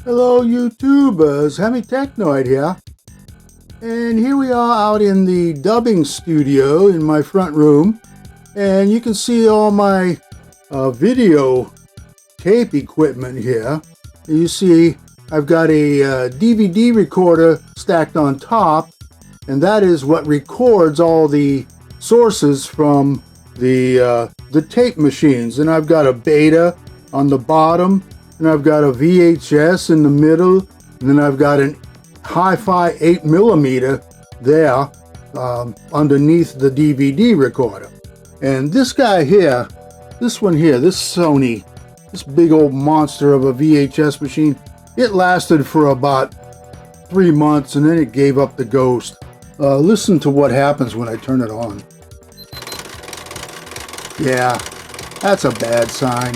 Hello YouTubers, Hammy Technoid here. And here we are out in the dubbing studio in my front room. And you can see all my video tape equipment here. You see I've got a DVD recorder stacked on top. And that is what records all the sources from the tape machines. And I've got a beta on the bottom. And I've got a VHS in the middle, and then I've got an hi-fi 8mm there underneath the DVD recorder. And this guy here, this one here, this Sony, this big old monster of a VHS machine, it lasted for about 3 months and then it gave up the ghost. Listen to what happens when I turn it on. Yeah, that's a bad sign.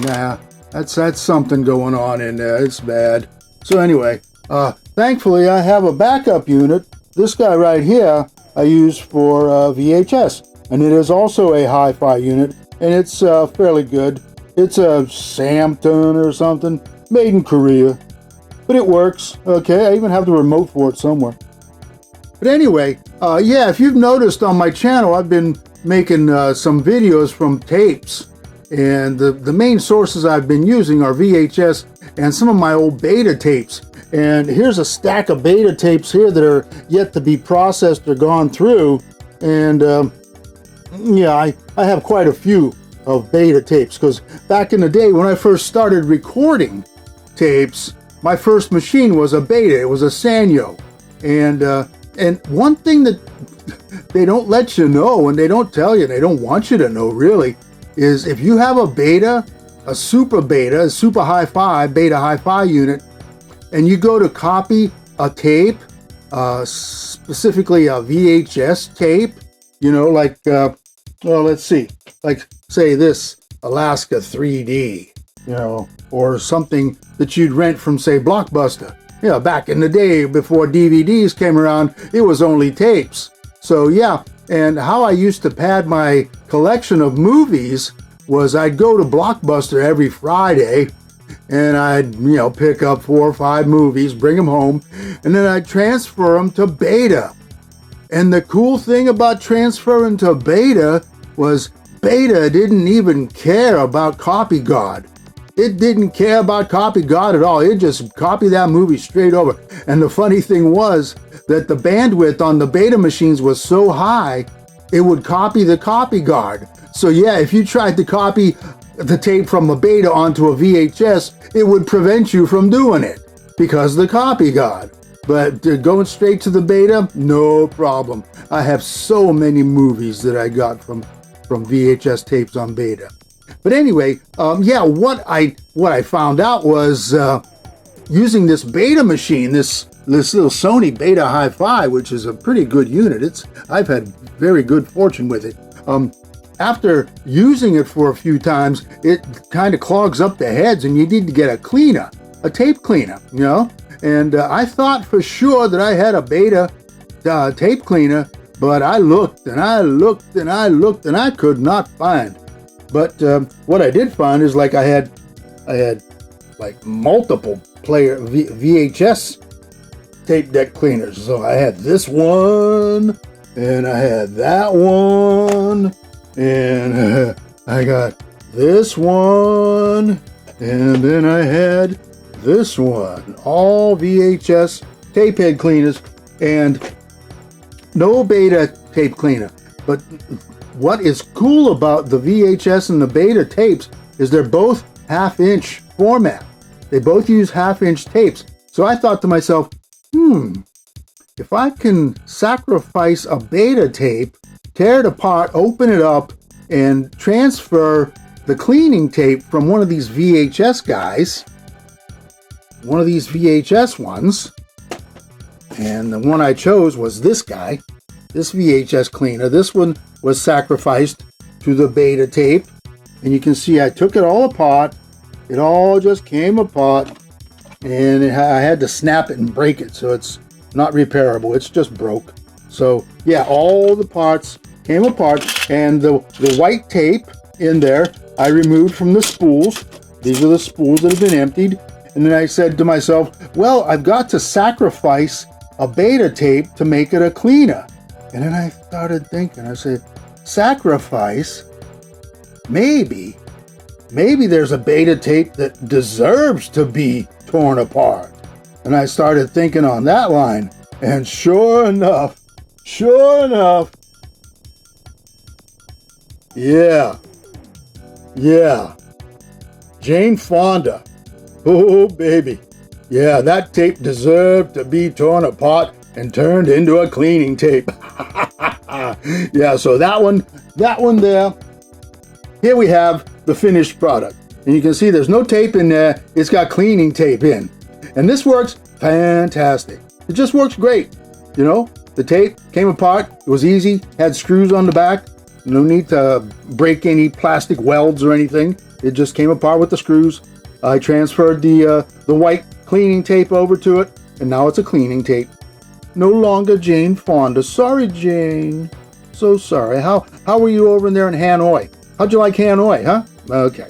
That's something going on in there. It's bad. So anyway, thankfully I have a backup unit. This guy right here I use for VHS, and it is also a hi-fi unit, and it's fairly good. It's a Samton or something, made in Korea, but it works. Okay, I even have the remote for it somewhere. But anyway, yeah, if you've noticed on my channel, I've been making some videos from tapes. And the main sources I've been using are VHS and some of my old beta tapes. And here's a stack of beta tapes here that are yet to be processed or gone through. And yeah, I have quite a few of beta tapes, because back in the day when I first started recording tapes, my first machine was a beta. It was a Sanyo. And one thing that they don't let you know, and they don't tell you, they don't want you to know really, is if you have a beta, a super hi-fi, beta hi-fi unit, and you go to copy a tape, specifically a VHS tape, you know, like, well, let's see, like, say this Alaska 3D, you know, or something that you'd rent from, say, Blockbuster. You know, back in the day before DVDs came around, it was only tapes. So, yeah. And how I used to pad my collection of movies was I'd go to Blockbuster every Friday and I'd, you know, pick up 4 or 5 movies, bring them home, and then I'd transfer them to beta. And the cool thing about transferring to beta was beta didn't even care about copy god. It didn't care about copy god at all. It just copied that movie straight over. And the funny thing was that the bandwidth on the beta machines was so high, it would copy the copy guard. So yeah, if you tried to copy the tape from a beta onto a VHS, it would prevent you from doing it because of the copy guard. But going straight to the beta, no problem. I have so many movies that I got from VHS tapes on beta. But anyway, yeah, what I found out was using this beta machine, this little Sony Beta Hi-Fi, which is a pretty good unit. I've had very good fortune with it. After using it for a few times, it kind of clogs up the heads, and you need to get a cleaner, a tape cleaner, you know. And I thought for sure that I had a beta tape cleaner, but I looked and I looked and I looked and I could not find. But what I did find is, like, I had like multiple player VHS tape deck cleaners. So I had this one, and I had that one, and I got this one, and then I had this one. All VHS tape head cleaners, and no beta tape cleaner. But what is cool about the VHS and the beta tapes is they're both half-inch format. They both use half-inch tapes. So I thought to myself, if I can sacrifice a beta tape, tear it apart, open it up, and transfer the cleaning tape from one of these VHS guys, one of these VHS ones, and the one I chose was this guy, this VHS cleaner. This one was sacrificed to the beta tape, and you can see I took it all apart. It all just came apart, and I had to snap it and break it, so it's not repairable. It's just broke. So yeah, all the parts came apart, and the white tape in there I removed from the spools. These are the spools that have been emptied, And then I said to myself, well, I've got to sacrifice a beta tape to make it a cleaner. And then I started thinking, I said, sacrifice? Maybe there's a beta tape that deserves to be torn apart. And I started thinking on that line, and sure enough, yeah, Jane Fonda. Oh, baby. Yeah, that tape deserved to be torn apart and turned into a cleaning tape. Yeah, so that one there. Here we have the finished product. And you can see there's no tape in there. It's got cleaning tape in. And this works fantastic. It just works great. You know, the tape came apart. It was easy. Had screws on the back. No need to break any plastic welds or anything. It just came apart with the screws. I transferred the white cleaning tape over to it, and now it's a cleaning tape. No longer Jane Fonda. Sorry, Jane. So sorry. How were you over there in Hanoi? How'd you like Hanoi, huh? Okay.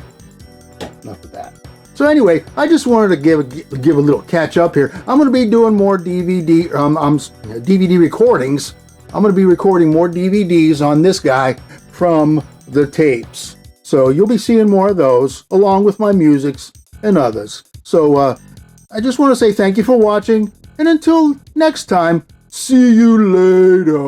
Enough of that. So anyway, I just wanted to give a little catch up here. I'm going to be doing more DVD recordings. I'm going to be recording more DVDs on this guy from the tapes. So you'll be seeing more of those, along with my musics and others. So I just want to say thank you for watching, and until next time, see you later.